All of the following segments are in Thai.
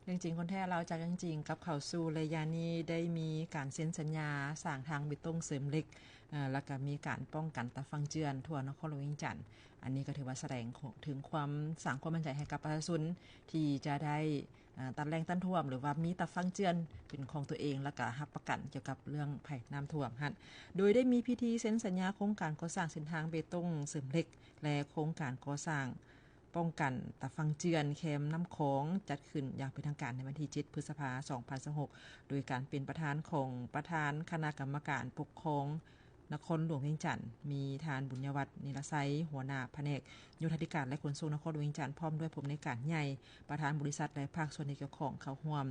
เรื่องจริงคนแท้เราจากเรื่องจริงกับเขาสู่ระยะนี้ได้มีการเซ็นสัญญาสร้างทางเบตงเสริมเหล็กแล้วก็มีการป้องกันตะฟังเจือนทั่วนครหลวงเวียงจันทน์อันนี้ก็ถือว่าแสดงถึงความสร้างความมั่นใจให้กับประชาชนที่จะได้ตัดแรงต้านท่วมหรือว่ามีตะฟังเจือนเป็นของตัวเองแล้วก็รับประกันเกี่ยวกับเรื่องภัยน้ำท่วมหั่นโดยได้มีพิธีเซ็นสัญญาโครงการก่อสร้างเส้นทางเบตงเสริมเหล็กและโครงการก่อสร้างป้องกันตะฟังเจือนแคมน้ำของจัดขึ้นอย่างเป็นทางการในวันที่7พฤษภาคม2026โดยการเป็นประธานของประธานคณะกรรมการปกครองนครหลวงเวียงจันทน์มีทานบุญยวัฒน์นิรไซหัวหน้าแผนกโยธาธิการและขนส่งนครหลวงเวียงจันทน์พร้อมด้วยผู้อำนวยการใหญ่ประธานบริษัทและภาคส่วนที่เกี่ยวข้องเข้าร่วม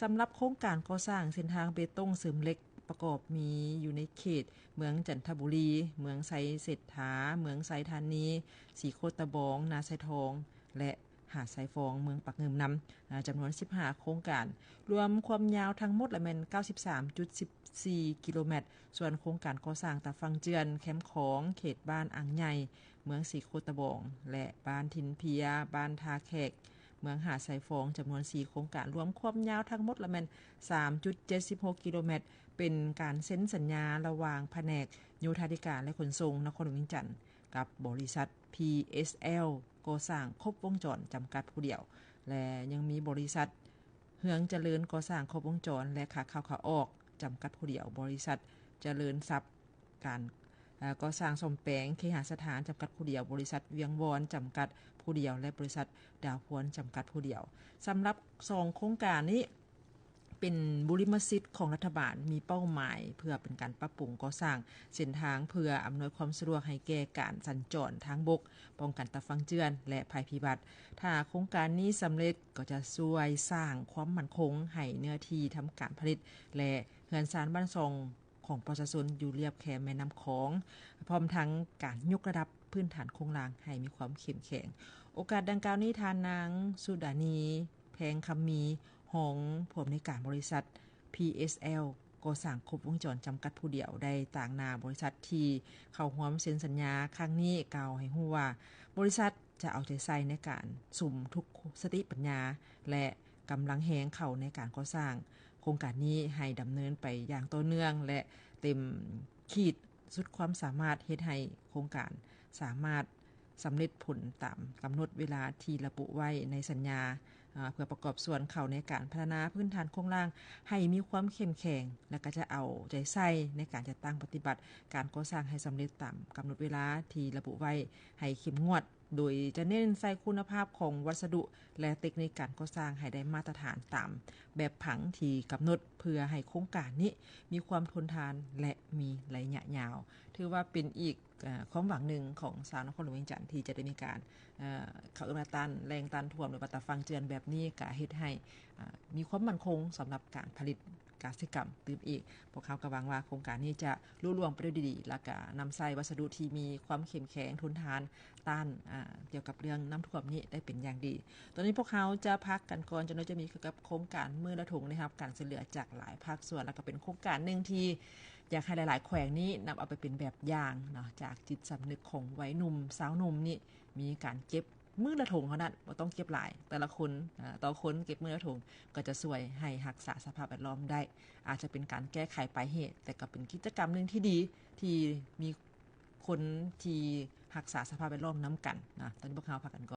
สำหรับโครงการก่อสร้างเส้นทางเบตงเสริมเหล็กประกอบมีอยู่ในเขตเมืองจันทบุรีเมืองไซเศรษฐาเมืองไซธานีสีโคตะบองนาไซทองและหาดไซฟองเมืองปักเงิมน้ำจำนวน15โครงการรวมความยาวทั้งหมดละแม่น 93.14 กิโลเมตรส่วนโครงการก่อสร้างตะฟังเจือนแคมป์ของเขตบ้านอ่างใหญ่เมืองสีโคตะบองและบ้านทินเพียบ้านทาแขกเมืองหาดไซฟองจำนวน4โครงการรวมความยาวทั้งหมดละแม่น 3.76 กิโลเมตรเป็นการเซ็นสัญญาระหว่างแผนกโยธาธิการและขนส่งนครหลวงเวียงจันทน์กับบริษัท PSL ก่อสร้างครบวงจรจำกัดผู้เดียวและยังมีบริษัทเฮืองเจริญก่อสร้างครบวงจรและขาเข้าขาออกจำกัดผู้เดียวบริษัทเจริญทรัพย์การก่อสร้างซ่อมแปลงเคหสถานจำกัดผู้เดียวบริษัทเวียงวอนจำกัดผู้เดียวและบริษัทดาวพวนจำกัดผู้เดียวสำหรับ2โครงการนี้เป็นบุริมสิทธิ์ของรัฐบาลมีเป้าหมายเพื่อเป็นการปรับปรุงก่อสร้างเส้นทางเพื่ออำนวยความสะดวกให้แก่การสัญจรทางบกป้องกันตะฟังเจือนและภัยพิบัติถ้าโครงการนี้สำเร็จก็จะช่วยสร้างความมั่นคงให้เนื้อที่ทำการผลิตและเฮือนซานบ้านทรงของประชาชนอยู่เรียบแคมแม่น้ำของพร้อมทั้งการยกระดับพื้นฐานโครงสร้างให้มีความเข้มแข็งโอกาสดังกล่าวนี้ทานนางสุดานีแพงคำมีของผู้อำนวยการบริษัท PSL ก่อสร้างครบวงจรจำกัดผู้เดียวได้ต่างหน้าบริษัทที่เข้าร่วมเซ็นสัญญาครั้งนี้กล่าวให้ฮู้ว่าบริษัทจะเอาใจใส่ในการสุ่มทุกสติปัญญาและกำลังแหงเข้าในการก่อสร้างโครงการนี้ให้ดำเนินไปอย่างต่อเนื่องและเต็มขีดสุดความสามารถเฮ็ดให้โครงการสามารถสำเร็จผลตามกำหนดเวลาที่ระบุไว้ในสัญญาเพื่อประกอบส่วนเข้าในการพัฒนาพื้นฐานโครงสร้างให้มีความเข้มแข็งและก็จะเอาใจใส่ในการจัดตั้งปฏิบัติการก่อสร้างให้สำเร็จตามกำหนดเวลาที่ระบุไว้ให้เข้มงวดโดยจะเน้นใส่คุณภาพของวัสดุและเทคนิคการก่อสร้างให้ได้มาตรฐานตามแบบผังที่กำหนดเพื่อให้โครงการนี้มีความทนทานและมีระยะยาวถือว่าเป็นอีกความหวังหนึ่งของชาวนครหลวงเวียงจันทน์ที่จะได้มีการเขาเอื้อมาต้านแรงต้านท่วมหรือว่าตะฟังเจือนแบบนี้ก็เฮ็ดให้มีความมั่นคงสำหรับการผลิตก๊าซกรรมตื่มอีกพวกเขาก็หวังว่าโครงการนี้จะลุล่วงไปได้ดีๆแล้วก็นำใส่วัสดุที่มีความเข้มแข็งทนทานต้านเกี่ยวกับเรื่องน้ำท่วมนี้ได้เป็นอย่างดีตอนนี้พวกเขาจะพักกันก่อนจนจะมีเกี่ยวกับโครงการมือละถุงนะครับการช่วยเหลือจากหลายภาคส่วนแล้วก็เป็นโครงการนึงที่อยากให้หลายๆแขวงนี้นำเอาไปเป็นแบบอย่างเนาะจากจิตสำนึกของวัยหนุ่มสาวหนุ่มนี่มีการเก็บมือละถุงเท่านั้นบ่ต้องเก็บหลายแต่ละคนต่อคนเก็บมือละถุงก็จะช่วยให้รักษาสภาพแวดล้อมได้อาจจะเป็นการแก้ไขปลายเหตุแต่ก็เป็นกิจกรรมนึงที่ดีที่มีคนที่รักษาสภาพแวดล้อมนำกันนะตอนนี้พวกเราพักกันก่อน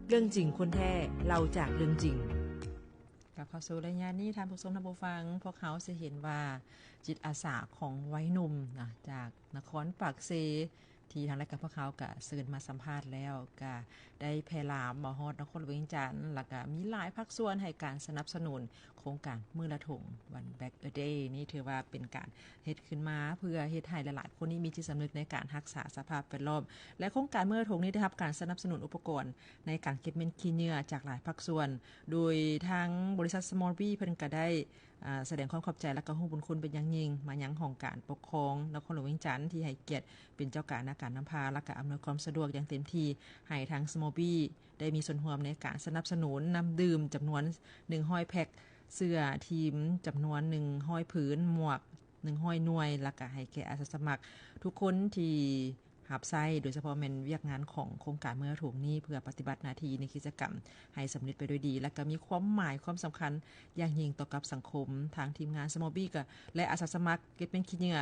เรื่องจริงคนแท้เราจากเรื่องจริงกับเข้าสู่รายงานนี้ท่านผู้ชมท่านผู้ฟังพวกเขาสิเห็นว่าจิตอาสาของวัยหนุ่มนะจากนครปากเซที่ทางรายการพวกเขาก็เชิญมาสัมภาษณ์แล้วก็ได้แพร่ลามมาฮอดนครหลวงจันทน์แล้วก็มีหลายภาคส่วนให้การสนับสนุนโครงการมื้อละถุงวัน Back a Day นี่ถือว่าเป็นการเฮ็ดขึ้นมาเพื่อเฮ็ดให้หลายๆคนนี้มีจิตสำนึกในการรักษาสภาพแวดล้อมและโครงการมื้อละถุงนี้ได้รับการสนับสนุนอุปกรณ์ในการเก็บเม็ดขี้เหงื่อจากหลายภาคส่วนโดยทางบริษัท Small Bee เพิ่นก็ได้แสดงความขอบใจและก็ฮู้บุญคุณเป็นอย่างยิ่งมายังของการปกครองนครหลวงเวียงจันทน์ที่ให้เกียรติเป็นเจ้าการการนำพาและก็อำนวยความสะดวกอย่างเต็มที่ให้ทาง Small Bee ได้มีส่วนร่วมในการสนับสนุนน้ำดื่มจำนวน100แพ็คเสื้อทีมจำนวน100ผืนหมวก100หน่วยแล้วก็ให้แก่อาสาสมัครทุกคนที่หับไส้โดยเฉพาะแม่นเวียกงานของโครงการมื้อละถุงนี้เพื่อปฏิบัติหน้าที่ในกิจกรรมให้สำเร็จไปด้วยดีและก็มีความหมายความสำคัญอย่างยิ่งต่อกับสังคมทางทีมงาน Small Bee และอาสาสมัครเก็บเป็นขี้เหงื่อ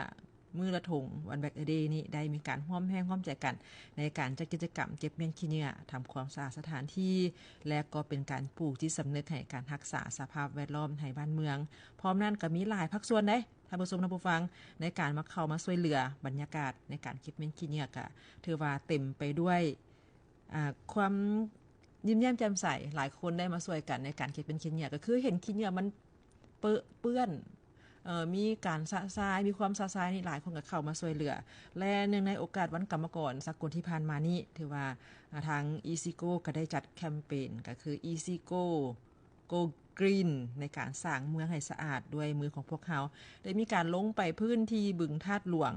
มื้อละถุงวัน Back a Day นี้ได้มีการร่วมแรงร่วมใจกันในการจัดกิจกรรมเก็บเม็ดขี้เหงื่อทำความสะอาดสถานที่และก็เป็นการปลูกจิตสำนึกให้การรักษาสภาพแวดล้อมให้บ้านเมืองพร้อมนั้นก็มีหลายภาคส่วนเด้ท่านผู้ชมท่านผู้ฟังในการมาเข้ามาช่วยเหลือบรรยากาศในการเก็บเม็ดขี้เหงื่อก็ถือว่าเต็มไปด้วยความยิ้มแย้มแจ่มใสหลายคนได้มาช่วยกันในการเก็บเป็นขี้เหงื่อก็คือเห็นขี้เหงื่อมันเปื้อนมีการสะสายมีความสะสายนี่หลายคนก็เข้ามาช่วยเหลือและเนื่องในโอกาสวันกรรมกรสากลที่ผ่านมานี้ถือว่าทาง EasyGo ก็ได้จัดแคมเปญก็คือ EasyGo Go Green ในการสร้างเมืองให้สะอาดด้วยมือของพวกเขาได้มีการลงไปพื้นที่บึงธาตุหลวง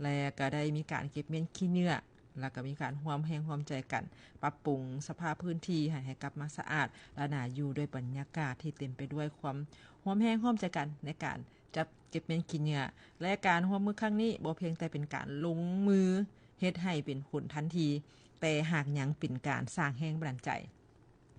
และก็ได้มีการเก็บเม็ดขี้เหงื่อแล้วก็มีการร่วมแรงร่วมใจกันปรับปรุงสภาพพื้นที่ให้กลับมาสะอาดและน่าอยู่ด้วยบรรยากาศที่เต็มไปด้วยความร่วมแรงร่วมใจกันในการจับเก็บเม็ดขี้เหงื่อและการร่วมมือครั้งนี้บ่เพียงแต่เป็นการลงมือเฮ็ดให้เป็นผลทันทีแต่หากยังเป็นการสร้างแรงบันดาลใจ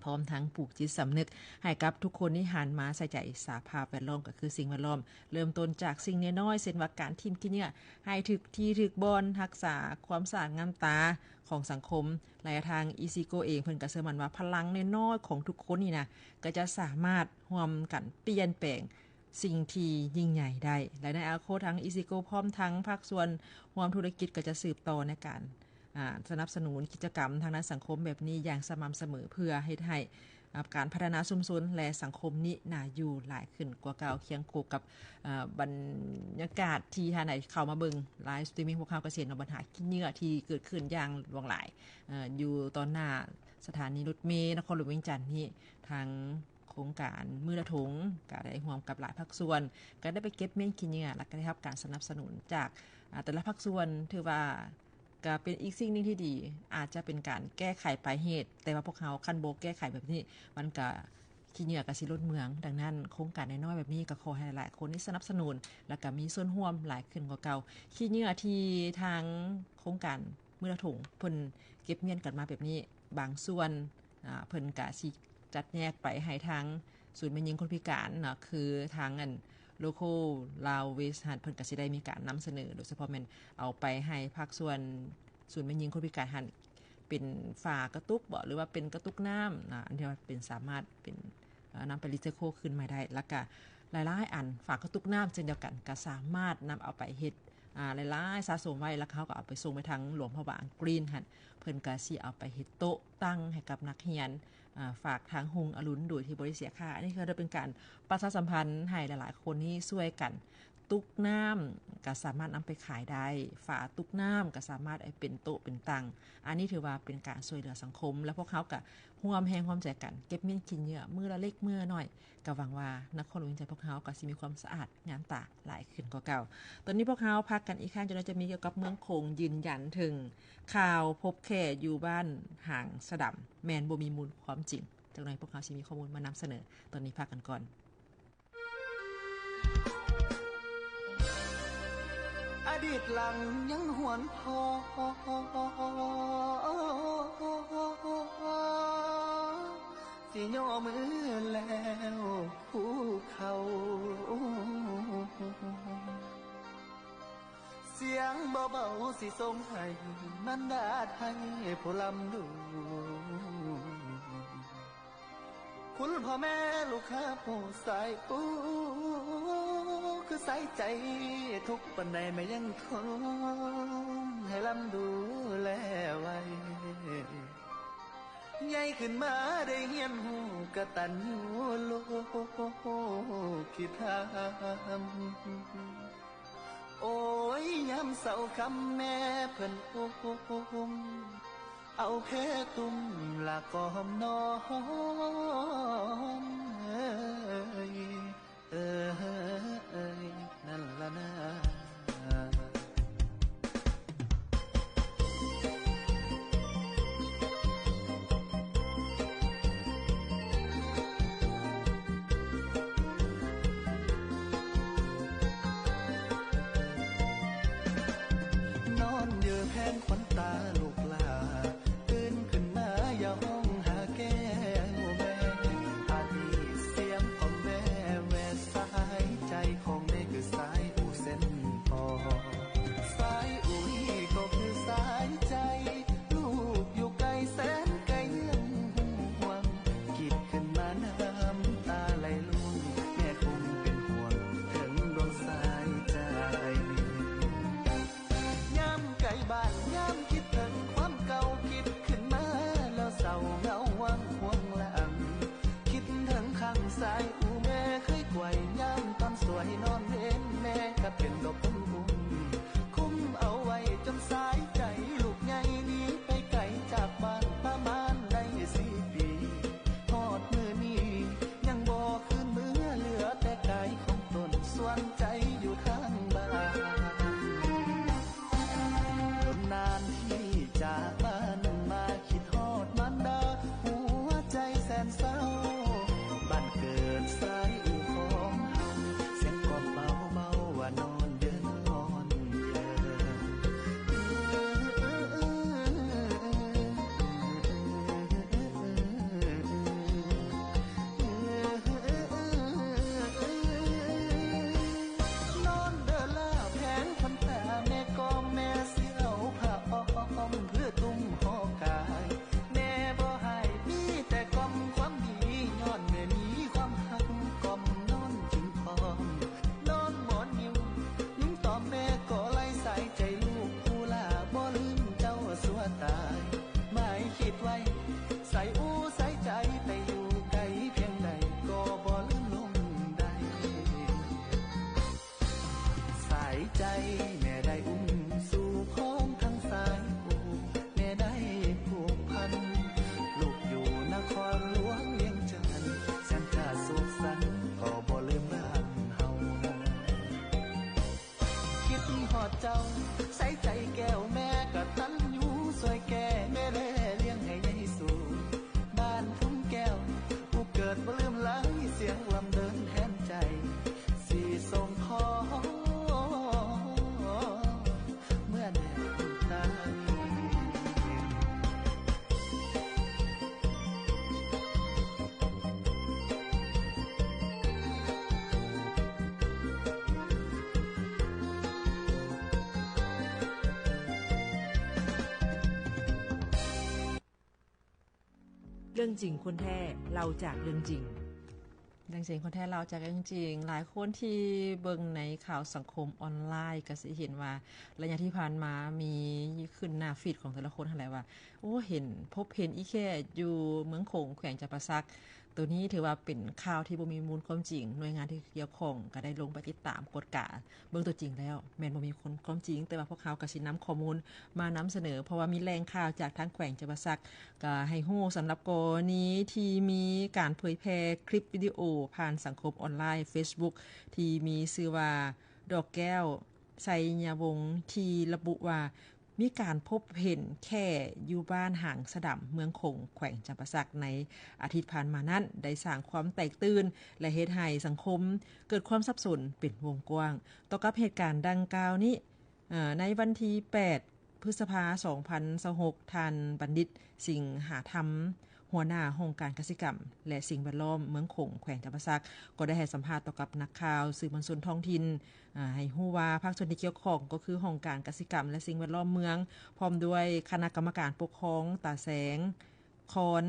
พร้อมทั้งปลูกจิตสำนึกให้กับทุกคนที่หันมาใส่ใจสภาพแวดล้อมก็คือสิ่งแวดล้อมเริ่มต้นจากสิ่งน้อยๆเช่นว่าการทิ้งขี้เหงื่อให้ถึกที่ถึกบอนรักษาความสะอาดงามตาของสังคมและทาง EasyGo เองเพิ่นก็เชื่อมั่นว่าพลังน้อยๆของทุกคนนี่นะก็จะสามารถร่วมกันเปลี่ยนแปลงสิ่งที่ยิ่งใหญ่ได้และในอนาคตทาง EasyGo พร้อมทั้งภาคส่วนร่วมธุรกิจก็จะสืบต่อในการสนับสนุนกิจกรรมทางด้านสังคมแบบนี้อย่างสม่ำเสมอเพื่อให้การพัฒนาชุมชนและสังคมนี้น่าอยู่หลายขึ้นกว่าเก่าเคียงคู่กับบรรยากาศที่ท่านไหนเข้ามาเบิ่งไลฟ์สตรีมมิ่งพวกเขาก็เห็นปัญหาขี้เหงื่อที่เกิดขึ้นอย่างหลวงหลายอยู่ตอนหน้าสถานีรถเมล์นครหลวงเวียงจันทน์นี้ทางโครงการมื้อละถุงก็ได้ร่วมกับหลายภาคส่วนก็ได้ไปเก็บเม็ดขี้เหงื่อและก็ได้รับการสนับสนุนจากแต่ละภาคส่วนถือว่าก็เป็นอีกสิ่งนึงที่ดีอาจจะเป็นการแก้ไขปลายเหตุแต่ว่าพวกเขาคันโบแก้ไขแบบนี้มันก็ขี้เหงื่อกับสิลดเมืองดังนั้นโครงการน้อยๆแบบนี้ก็ขอให้หลายคนที่สนับสนุนและก็มีส่วนร่วมหลายขึ้นกว่าเก่าขี้เหงื่อที่ทางโครงการมื้อละถุงเพิ่นเก็บเงินกันมาแบบนี้บางส่วนเพิ่นก็สิจัดแยกไปให้ทางศูนย์แม่หญิงคนพิการเนาะคือทางlocal ลาวเวสหันเพิ่นก็สิได้มีการนำเสนอโดยเฉพาะแม่นเอาไปให้ภาคส่วนศูนย์แม่หญิงคนพิการหันเป็นฝากระตุกบ่หรือว่าเป็นกระตุกน้ำอันที่ว่าเป็นสามารถเป็นนำไปรีไซเคิลขึ้นมาได้แล้วก็หลายๆอันฝากระตุกน้ำเช่นเดียวกันก็สามารถนำเอาไปเฮ็ดหลายๆสะสมไว้แล้วเขาก็เอาไปส่งไปทางหลวงพระบางกรีนหั่นเพิ่นก็สิเอาไปเฮ็ดโต๊ะตั้งให้กับนักเรียนฝากทางหุงอรุณโดยที่บ่ได้เสียค่าอันนี้คือเป็นการประชาสัมพันธ์ให้หลายๆคนนี้ช่วยกันตุกน้ำก็สามารถนำไปขายได้ฝาตุกน้ำก็สามารถเป็นโต๊ะเป็นตังอันนี้ถือว่าเป็นการช่วยเหลือสังคมและพวกเขาก็ร่วมแรงร่วมใจกันเก็บเม็ดขี้เหงื่อมื้อละเล็กมื้อน้อยก็หวังว่านครหลวงใจพวกเขาก็สิมีความสะอาดงามตาหลายขึ้นกว่าเก่าตอนนี้พวกเขาพักกันอีกครั้งจนจะมีเกี่ยวกับเมืองคงยืนยันถึงข่าวพบแค่อยู่บ้านห่างสะดำแมนบ่มีมูลความจริงจากนั้นพวกเขาสิมีข้อมูลมานำเสนอตอนนี้พักกันก่อนอดีตหลังยังหวนพอสิย่อมือแล้วผู้เขาเสียงเบาๆสิส่งให้มันดาไทยผู้ลำลู คุณพ่อแม่ลูกค้าผู้สายคือใส่ใจทุกปันใดไม่ยังทนให้ลำดูแลไว้ใหญ่ขึ้นมาได้เฮียนหูกตัญญูลูกที่ทำโอ้ยยามเศร้าคำแม่เพิ่นอุ้มเอาแค่ตุ้มละกอมน้องเอ้ยนั่นละนะนอนเยือแพงขวัญตาลูกลาตื่นขึ้นมาอย่าห้องหาแก้วแม่อาดีเสียงของแม่แวดสายใจของแม่คือสายอูเส้นพอสายอูนี่ก็คือสายใจลูกอยู่ไกลแสนไกลยังห่วงคิดขึ้นมาน้ำตาไหลลุ่งแม่คงเป็นห่วงถึงดวงสายใจย่ำไกลบ้านย่ำคิดถึงความเก่าคิดขึ้นมาแล้วเศร้าเหงาวังห่วงหลังคิดถึงข้างซ้ายอูแม่เคยไกวย่ำตอนสวยนอนเห็นแม่ก็เป็นดอกพุ่มคุ้มเอาไว้จนสายใจลูกใหญ่นี้ไปไกลจากบ้านประมาณได้4 ปีทอดมือนี้ยังบ่คืนมือเหลือแต่กายของตนส่วนใจอยู่ทางบ้านนานที่จากบ้านมาคิดฮอดมันดาหัวใจแสนเศร้าบ้านเกิดสายอู่ของเฮาเสียงกล่อมเบาๆว่านอนเดินนอนนอนเดินล่าแผงคนตาแม่ก็แม่เสียวผ้าอ้อมเพื่อตุ้มห่อกายแม่บ่ให้มีแต่กล่อมความดีย้อนแม่มีความหักกล่อมนอนจึงพร้อมนอนหมอนยิ้มตอมแม่ก็ไล่สายใจลูกผู้ลาบ่ลืมเจ้าสัวตายไม่คิดไว้ใส่อูใส่ใจแต่อยู่ไกลเพียงใดก็บ่ลืมลงได้สายใจแม่ได้อุ้มสู่พ้องทั้งสายอูแม่ได้ผูกพันลูกอยู่นครหลวงเวียงจันทน์แสนจะสุขสันต์ก็บ่ลืมบ้านเฮาคิดฮอดเจ้าใส่ใจแก้วแม่กตัญญูสวยแก่แม่แลเลี้ยงให้ใหญ่สูงบ้านทุ่งแก้วผู้เกิดบ่ลืมหลายเสียงลำเดินแทนใจสิส่งขอเมื่อแน่ตาย เรื่องจริงคนแท้เล่าจากเรื่องจริงเรื่องจริงคนแท้เล่าจากเรื่องจริงหลายคนที่เบิ่งในข่าวสังคมออนไลน์ก็สิเห็นว่าระยะที่ผ่านมามีขึ้นหน้าฟีดของแต่ละคนหั่นแหละว่าโอ้เห็นพบเห็นอีแค่อยู่เมืองโขงแขวงจำปาสักตัวนี้ถือว่าเป็นข่าวที่บ่มีมูลความจริงหน่วยงานที่เกี่ยวข้องก็ได้ลงไปติดตามกฎกาเบิ่งตัวจริงแล้วแม่นบ่มีคนความจริงแต่ว่าพวกเขาก็สินำข้อมูลมานำเสนอเพราะว่ามีแหล่งข่าวจากทางแขวงจำปาสักก็ให้ฮู้สำหรับกรณีที่มีการเผยแพร่คลิปวิดีโอผ่านสังคมออนไลน์ Facebook ที่มีชื่อว่าดอกแก้วไสยาวงศ์ที่ระบุว่ามีการพบเห็นแค่อยู่บ้านหางสะดํเมืองคงแขวงจำปาสักในอาทิตย์ผ่านมานั้นได้สร้างความแตกตื่นและเฮ็ดให้สังคมเกิดความสับสนเป็นวงกว้างต่อกับเหตุการณ์ดังกล่าวนี้ในวันที่8พฤษภาคม2026ท่านบัณฑิตสิงหาธรรมหัวหน้าองค์การเกษตรกรรมและสิ่งแวดล้อมเมืองคงแขวงจำปาสักก็ได้ให้สัมภาษณ์ต่อกับนักข่าวสื่อมวลชนท้องถิ่นให้ฮู้ว่าภาคส่วนที่เกี่ยวข้องก็คือองค์การเกษตรกรรมและสิ่งแวดล้อมเมืองพร้อมด้วยคณะกรรมการปกครองตาแสงคอน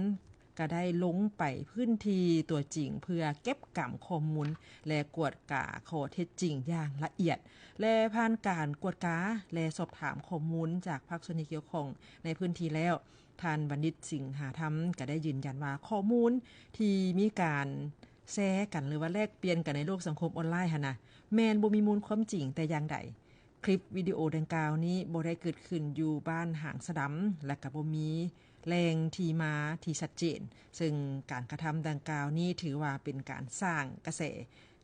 ก็ได้ลงไปพื้นที่ตัวจริงเพื่อเก็บกำข้อมูลและกวดกาข้อเท็จจริงอย่างละเอียดและผ่านการกวดกาและสอบถามข้อมูลจากภาคส่วนที่เกี่ยวข้องในพื้นที่แล้วท่านบัณฑิตสิงหาธรรมก็ได้ยืนยันว่าข้อมูลที่มีการแชร์กันหรือว่าแลกเปลี่ยนกันในโลกสังคมออนไลน์หั่นน่ะแม่นบ่มีมูลความจริงแต่อย่างใดคลิปวิดีโอดังกล่าวนี้บ่ได้เกิดขึ้นอยู่บ้านหางสะดำและก็บ่มีแรงที่มาที่ชัดเจนซึ่งการกระทำดังกล่าวนี้ถือว่าเป็นการสร้างกระแส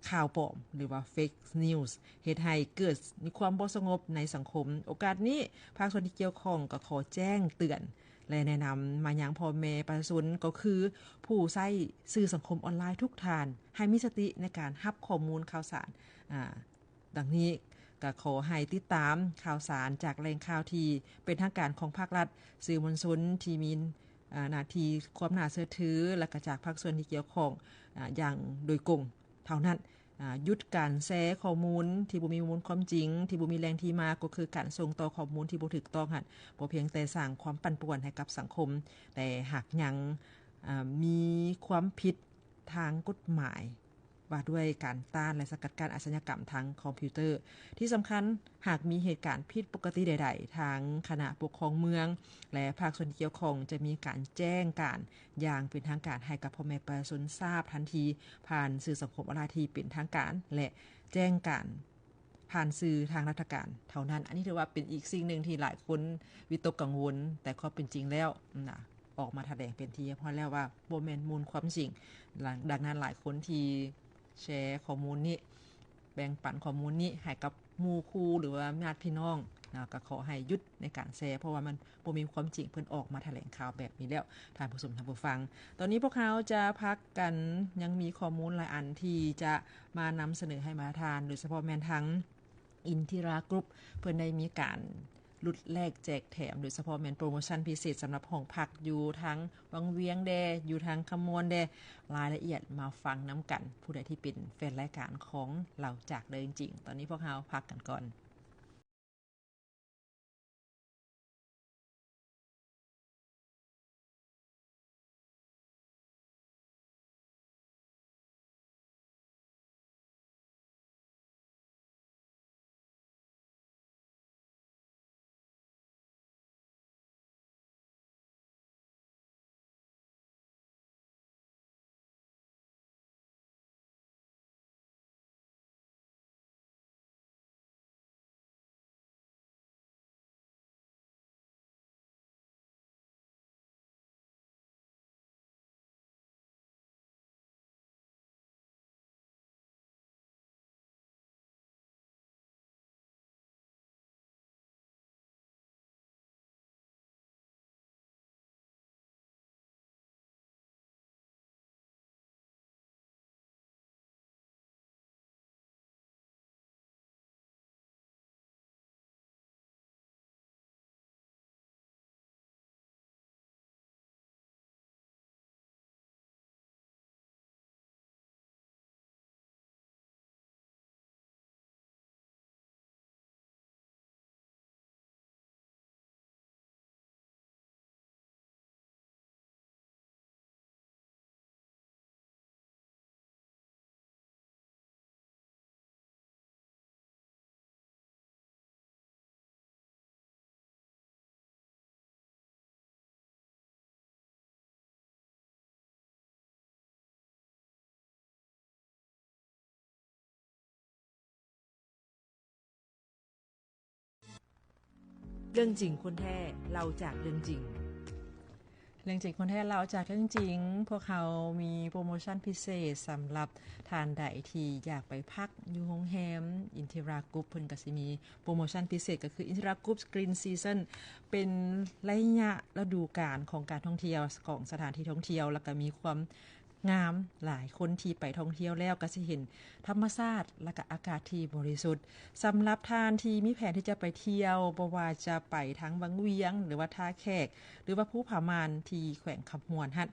ข่าวปลอมหรือว่า Fake News เฮ็ดให้เกิดมีความบ่สงบในสังคมโอกาสนี้ภาคส่วนที่เกี่ยวข้องก็ขอแจ้งเตือนและแนะนำมายังพ่อแม่ประชาชนก็คือผู้ใช้สื่อสังคมออนไลน์ทุกท่านให้มีสติในการรับข้อมูลข่าวสารดังนี้ก็ขอให้ติดตามข่าวสารจากแหล่งข่าวที่เป็นทางการของภาครัฐสื่อมวลชนที่มีหน้าที่ความน่าเชื่อถือและก็จากภาคส่วนที่เกี่ยวข้องอย่างโดยกงเท่านั้นหยุดการแชร์ข้อมูลที่บ่มีมูลความจริงที่บ่มีแหล่งที่มาก็คือการส่งต่อข้อมูลที่บ่ถูกต้องหั่นบ่เพียงแต่สร้างความปั่นป่วนให้กับสังคมแต่หากยังมีความผิดทางกฎหมายว่าด้วยการต้านและสกัดกั้นอาชญากรรมทางคอมพิวเตอร์ที่สำคัญหากมีเหตุการณ์ผิดปกติใดๆทางคณะปกครองเมืองและภาคส่วนที่เกี่ยวข้องจะมีการแจ้งการอย่างเป็นทางการให้กับพ่อแม่ประชาชนทราบทันทีผ่านสื่อสังคมออนไลน์ที่เป็นทางการและแจ้งการผ่านสื่อทางราชการเท่านั้นอันนี้ถือว่าเป็นอีกสิ่งหนึ่งที่หลายคนวิตกกังวลแต่ความเป็นจริงแล้วออกมาแถลงเป็นที่พอแล้วว่าบ่แม่นมูลความจริงดังนั้นหลายคนที่แชร์ข้อมูลนี้แบ่งปันข้อมูลนี้ให้กับหมู่คู่หรือว่าญาติพี่น้องก็ขอให้หยุดในการแชร์เพราะว่ามันบ่มีความจริงเพิ่นออกมาแถลงข่าวแบบนี้แล้วท่านผู้ชมท่านผู้ฟังตอนนี้พวกเขาจะพักกันยังมีข้อมูลหลายอันที่จะมานำเสนอให้มาทานโดยเฉพาะแม่นทั้งอินทิรากรุ๊ปเพิ่นได้มีการลุดแลกแจกแถมโดยเฉพาะแม่นโปรโมชั่นพิเศษสำหรับห้องพักอยู่ทั้งวังเวียงแดอยู่ทางขมวนแดรายละเอียดมาฟังนำกันผู้ใดที่เป็นแฟนรายการของเราจากเดิมจริงตอนนี้พวกเราพักกันก่อนเรื่องจริงคนแท้เราจากเรื่องจริงเรื่องจริงคนแท้เราจากเรื่องจริงพวกเขามีโปรโมชั่นพิเศษสำหรับทานใดที่อยากไปพักอยู่โรงแรมอินทิรากรุ๊ปเพิ่นก็สิมีโปรโมชั่นพิเศษก็คืออินทิรากรุ๊ปกรีนซีซั่นเป็นระยะฤดูกาลของการท่องเที่ยวของสถานที่ท่องเที่ยวแล้วก็มีความงามหลายคนที่ไปท่องเที่ยวแล้วก็สิเห็นธรรมชาติและก็อากาศที่บริสุทธิ์สำหรับทานที่มีแผนที่จะไปเที่ยวบ่ว่าจะไปทั้งวังเวียงหรือว่าท่าแขกหรือว่าภูผามานที่แขวงคำหวนหั่น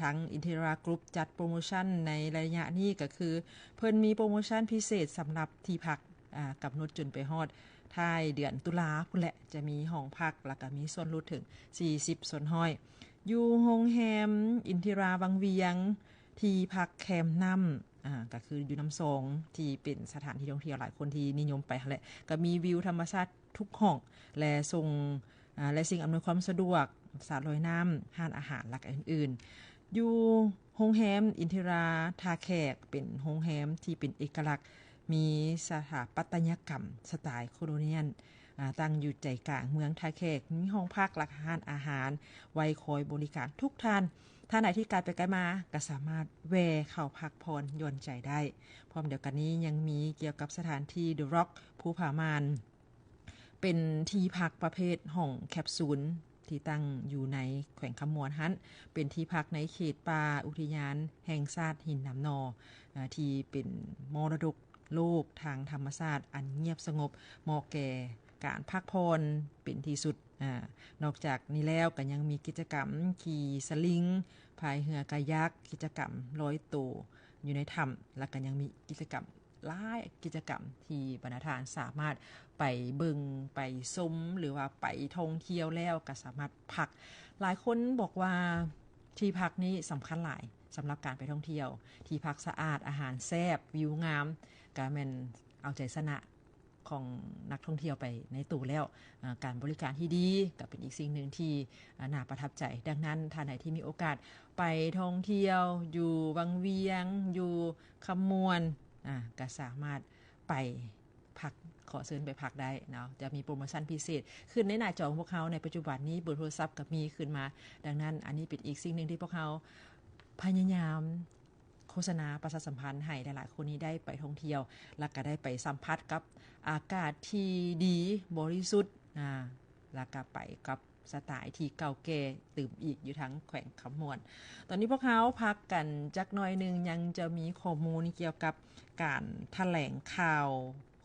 ทั้งอินทิรากรุ๊ปจัดโปรโมชั่นในระยะนี้ก็คือเพิ่นมีโปรโมชั่นพิเศษสำหรับที่พักกำหนดจนไปฮอดท้ายเดือนตุลาพุ่นแหละจะมีห้องพักแล้วก็มีส่วนลดถึง40%ส่วนห้อย อยู่โรงแรมอินทิราวังเวียงที่พักแคมป์น้ำก็คืออยู่น้ำสองที่เป็นสถานที่ท่องเที่ยวหลายคนที่นิยมไปแหละก็มีวิวธรรมชาติทุกห้องและทรงและสิ่งอำนวยความสะดวกสระว่ายน้ำห้านอาหารหลักอื่นๆอยู่โรงแรมอินทิราทาแขกเป็นโรงแรมที่เป็นเอกลักษณ์มีสถาปัตยกรรมสไตล์โคโลเนียลตั้งอยู่ใจกลางเมืองทาแขกมีห้องพักหลักห้านอาหารไว้คอยบริการทุกท่านถ้าไหนที่ไกลไปไกลมาก็สามารถแวะเข้าพักพรหย่อนใจได้พร้อมเดียวกันนี้ยังมีเกี่ยวกับสถานที่ The Rock ภูผามานเป็นที่พักประเภทห้องแคปซูลที่ตั้งอยู่ในแขวงคำมวนฮั้นเป็นที่พักในเขตป่าอุทยานแห่งชาติหินน้ำนอที่เป็นมรดกโลกทางธรรมชาติอันเงียบสงบเหมาะแก่การพักผ่อนเป็นที่สุดนอกจากนี้แล้วก็ยังมีกิจกรรมขี่สลิงพายเรือกายักกิจกรรมลอยตัวอยู่ในถ้ำและก็ยังมีกิจกรรมหลายกิจกรรมที่บรรณาธิการสามารถไปเบิ่งไปชมหรือว่าไปท่องเที่ยวแล้วก็สามารถพักหลายคนบอกว่าที่พักนี้สำคัญหลายสำหรับการไปท่องเที่ยวที่พักสะอาดอาหารแซ่บวิวงามก็แม่นเอาใจสนะของนักท่องเที่ยวไปในตู่แล้วการบริการที่ดีก็เป็นอีกสิ่งหนึ่งที่น่าประทับใจดังนั้นท่านไหนที่มีโอกาสไปท่องเที่ยวอยู่วังเวียงอยู่คำมวนก็สามารถไปพักขอเชิญไปพักได้เนาะจะมีโปรโมชั่นพิเศษขึ้นในหน้าจอของพวกเขาในปัจจุบันนี้เบอร์โทรศัพท์ก็มีขึ้นมาดังนั้นอันนี้เป็นอีกสิ่งหนึ่งที่พวกเขาพยายามโฆษณาประชาสัมพันธ์ให้หลายๆคนนี้ได้ไปท่องเที่ยวและก็ได้ไปสัมผัสกับอากาศที่ดีบริสุทธิ์แล้วก็ไปกับสไตล์ที่เก่าแก่ตื่มอีกอยู่ทั้งแขวงคำมวนตอนนี้พวกเขาพักกันจักหน่อยนึงยังจะมีข้อมูลเกี่ยวกับการแถลงข่าว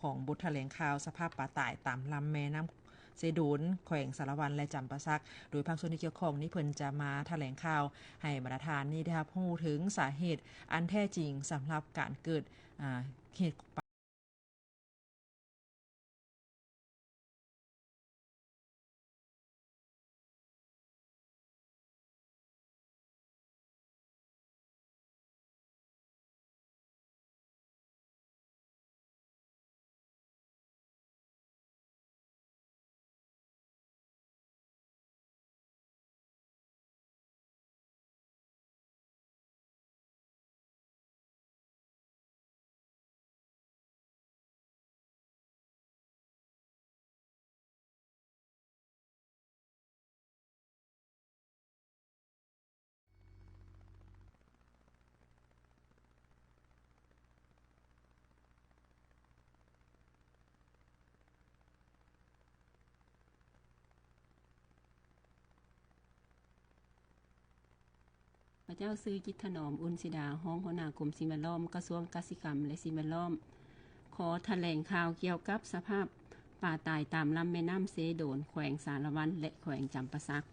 ของบทแถลงข่าวสภาพป่าตายตามลำแม่น้ำเสดูนแขวงสารวันและจำปาสักโดยภาคส่วนที่เกี่ยวข้องนี้เพิ่นจะมาแถลงข่าวให้บรรดาลนี่ได้รับรู้ถึงสาเหตุอันแท้จริงสำหรับการเกิดเหตุพระเจ้าซื้อจิตถนอมอุนสิดาห้องหัวหน้ากรมสิ่งแวดล้อมกระทรวงเกษตรกรรมและสิ่งแวดล้อมขอแถลงข่าวเกี่ยวกับสภาพป่าตายตามลำแม่น้ำเสโดนแขวงสารวันและแขวงจำปาสัก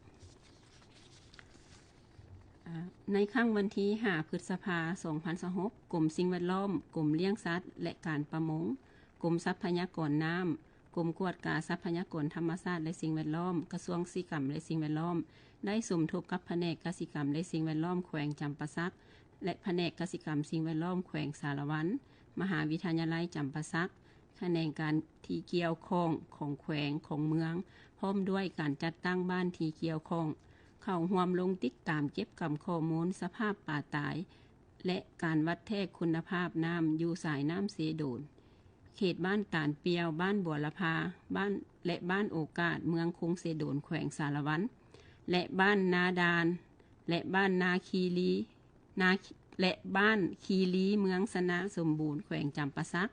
ในครั้งวันที่5 พฤษภาคม 2026กรมสิ่งแวดล้อมกรมเลี้ยงสัตว์และการประมงกรมทรัพยากรน้ำกรมกวดกาทรัพยากรธรรมชาติและสิ่งแวดล้อมกระทรวงเกษตรกรรมและสิ่งแวดล้อมได้สมทบกับแผนกกสิกรรมและสิ่งแวดล้อมแขวงจำปาสักและแผนกกสิกรรมสิ่งแวดล้อมแขวงสารวันมหาวิทยาลัยจำปาสักแขนงการที่เกี่ยวข้องของแขวงของเมืองพร้อมด้วยการจัดตั้งบ้านที่เกี่ยวข้องเข้าร่วมลงติดตามเก็บกำข้อมูลสภาพป่าตายและการวัดแทกคุณภาพน้ำอยู่สายน้ำเสโดนเขตบ้านตาลเปียวบ้านบัวละพาบ้านและบ้านโอกาสเมืองคงเสโดนแขวงสารวันและบ้านนาดานและบ้านนาคีรีและบ้านคีรีเมืองสนะสมบูรณ์แขวงจำปาสัก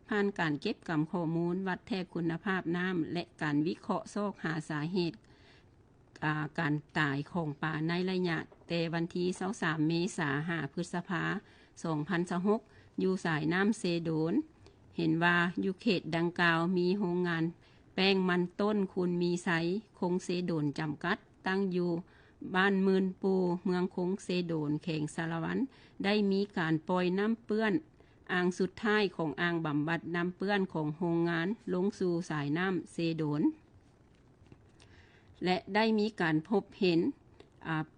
ผ่านการเก็บกำข้อมูลวัดแทกคุณภาพน้ำและการวิเคราะห์ซอกหาสาเหตุการตายของป่าในระยะแต่วันที่23 เมษายน 5 พฤษภาคม 2026อยู่สายน้ำเซโดนเห็นว่าอยู่เขตดังกล่าวมีโรงงานแป้งมันต้นคุณมีไซคงเซโดนจำกัดตั้งอยู่บ้านมื่นปูเมืองคงเซโดนแขวงสารวันได้มีการปล่อยน้ำเปื้อนอ่างสุดท้ายของอ่างบำบัดน้ำเปื้อนของโรงงานลงสู่สายน้ำเซโดนและได้มีการพบเห็น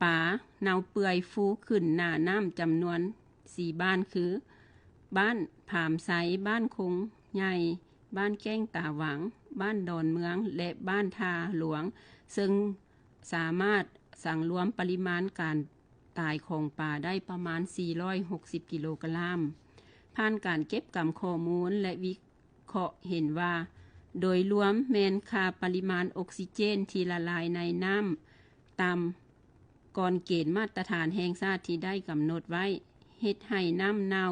ป่าเน่าเปื่อยฟูขึ้นหน้าน้ำจำนวน4บ้านคือบ้านผามไสบ้านคงใหญ่บ้านแก้งตาหวังบ้านดอนเมืองและบ้านทาหลวงซึ่งสามารถสั่งรวมปริมาณการตายของป่าได้ประมาณ460กิโลกรัมผ่านการเก็บกำข้อมูลและวิเคราะห์เห็นว่าโดยรวมแมนค่าปริมาณออกซิเจนที่ละลายในน้ำต่ำก่อนเกณฑ์มาตรฐานแห่งชาติที่ได้กำหนดไว้เฮ็ดให้น้ำเน่า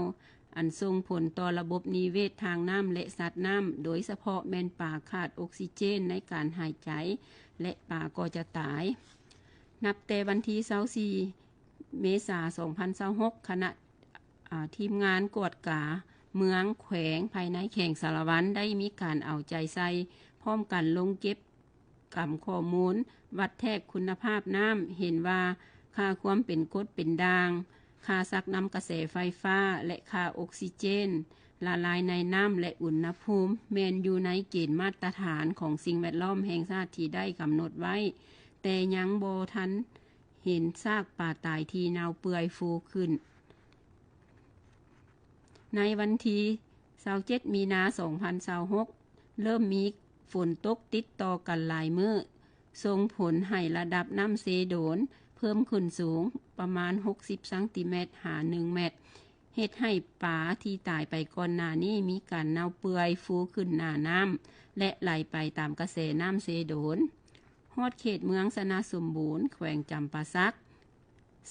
อันส่งผลต่อระบบนิเวศทางน้ำและสัตว์น้ำโดยเฉพาะแม่นป่าขาดออกซิเจนในการหายใจและป่าก็จะตายนับแต่วันที่24เมษายน2026ขณะทีมงานกวดกาเมืองแขวงภายในแข่งสารวันได้มีการเอาใจใส่พร้อมกันลงเก็บกำข้อมูลวัดแทกคุณภาพน้ำเห็นว่าค่าความเป็นกรดเป็นด่างค่าซักน้ำกระแสไฟฟ้าและค่าออกซิเจนละลายในน้ำและอุณหภูมิแม้นอยู่ในเกณฑ์มาตรฐานของสิ่งแวดล้อมแห่งชาติที่ได้กำหนดไว้แต่ยังบ่ทันเห็นซากป่าตายที่เน่าเปื่อยฟูขึ้นในวันที่27มีนาคม2026เริ่มมีฝนตกติดต่อกันหลายมื้อส่งผลให้ระดับน้ำเซโดนเพิ่มขึ้นสูงประมาณ60ซมหา1เมตรเฮ็ดให้ป่าที่ตายไปก่อนหน้านี้มีการเน่าเปื่อยฟูขึ้นหน้าน้ำและไหลไปตามกระแสน้ำเซโดนฮอดเขตเมืองสนาสมบูรณ์แขวงจำปาสัก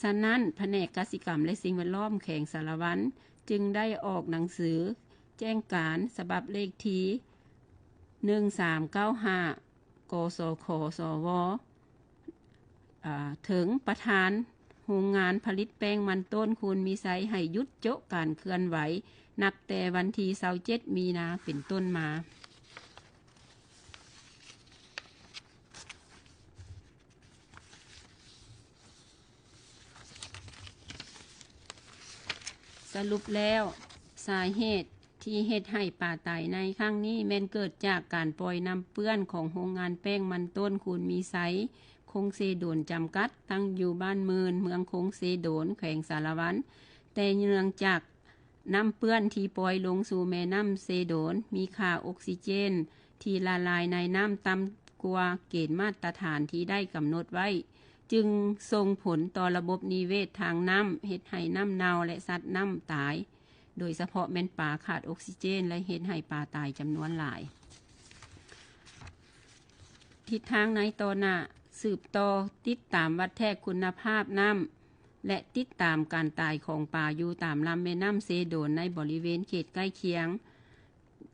ฉะนั้นแผนกกสิกรรมและสิ่งแวดล้อมแขวงสารวันจึงได้ออกหนังสือแจ้งการฉบับเลขที่1395กสคสวถึงประธานโรงงานผลิตแป้งมันต้นคูณมีไซให้หยุดโจะการเคลื่อนไหวนับแต่วันที่27มีนาเป็นต้นมาสรุปแล้วสาเหตุที่เฮ็ดให้ป่าตายในครั้งนี้แม่นเกิดจากการปล่อยน้ำเปื้อนของโรงงานแป้งมันต้นคูณมีไซคงเซโดนจำกัดตั้งอยู่บ้านเมืองคงเซโดนแขวงสารวันแต่เนื่องจากน้ำเปื้อนที่ปล่อยลงสู่แม่น้ำเซโดนมีค่าออกซิเจนที่ละลายในน้ำต่ำกว่าเกณฑ์มาตรฐานที่ได้กำหนดไว้จึงส่งผลต่อระบบนิเวศทางน้ำเฮ็ดให้น้ำเน่าและสัตว์น้ำตายโดยเฉพาะแม่นป่าขาดออกซิเจนและเฮ็ดให้ป่าตายจำนวนหลายทิศทางในต่อหน้าสืบต่อติดตามวัดแทกคุณภาพน้ำและติดตามการตายของป่าอยู่ตามลำแม่น้ำเซโดนในบริเวณเขตใกล้เคียง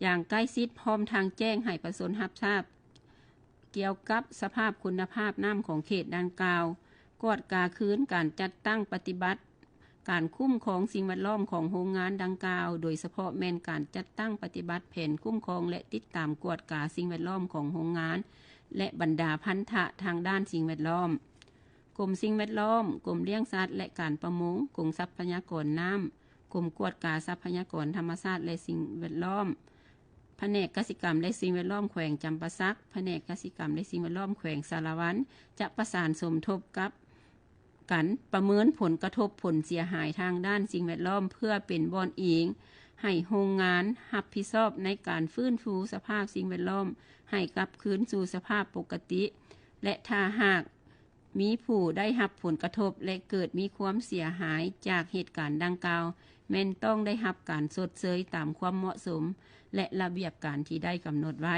อย่างใกล้ชิดพร้อมทางแจ้งให้ประชาชนรับทราบเกี่ยวกับสภาพคุณภาพน้ำของเขตดังกล่าวกวดกาคืนการจัดตั้งปฏิบัติการคุ้มครองสิ่งแวดล้อมของโรงงานดังกล่าวโดยเฉพาะแม่นการจัดตั้งปฏิบัติแผนคุ้มครองและติดตามกวดกาสิ่งแวดล้อมของโรงงานและบรรดาพันธะทางด้านสิ่งแวดล้อมกรมสิ่งแวดล้อมกรมเลี้ยงสัตว์และการประมงกรมทรัพยากรน้ำกรมกวดกาทรัพยากรธรรมชาติและสิ่งแวดล้อมแผนกกสิกรรมและสิ่งแวดล้อมแขวงจำปาสักแผนกกสิกรรมและสิ่งแวดล้อมแขวงสารวันจะประสานสมทบกับกันประเมินผลกระทบผลเสียหายทางด้านสิ่งแวดล้อมเพื่อเป็นบ่อนอิงให้โรงงานรับผิดชอบในการฟื้นฟูสภาพสิ่งแวดล้อมให้กลับคืนสู่สภาพปกติและถ้าหากมีผู้ได้รับผลกระทบและเกิดมีความเสียหายจากเหตุการณ์ดังกล่าวแม่นต้องได้รับการชดเชยตามความเหมาะสมและระเบียบการที่ได้กำหนดไว้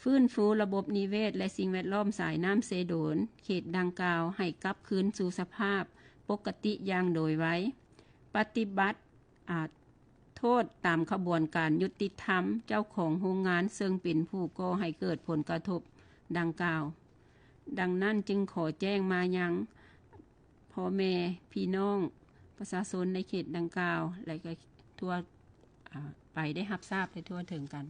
ฟื้นฟูระบบนิเวศและสิ่งแวดล้อมสายน้ำเซโดนเขตดังกล่าวให้กลับคืนสู่สภาพปกติอย่างโดยไว้ปฏิบัติโทษตามขบวนการยุติธรรมเจ้าของโรงงานซึ่งเป็นผู้ก่อให้เกิดผลกระทบดังกล่าวดังนั้นจึงขอแจ้งมายังพ่อแม่พี่น้องประชาชนในเขตดังกล่าวและก็ทั่วไปได้รับทราบได้ทั่วถึงกัน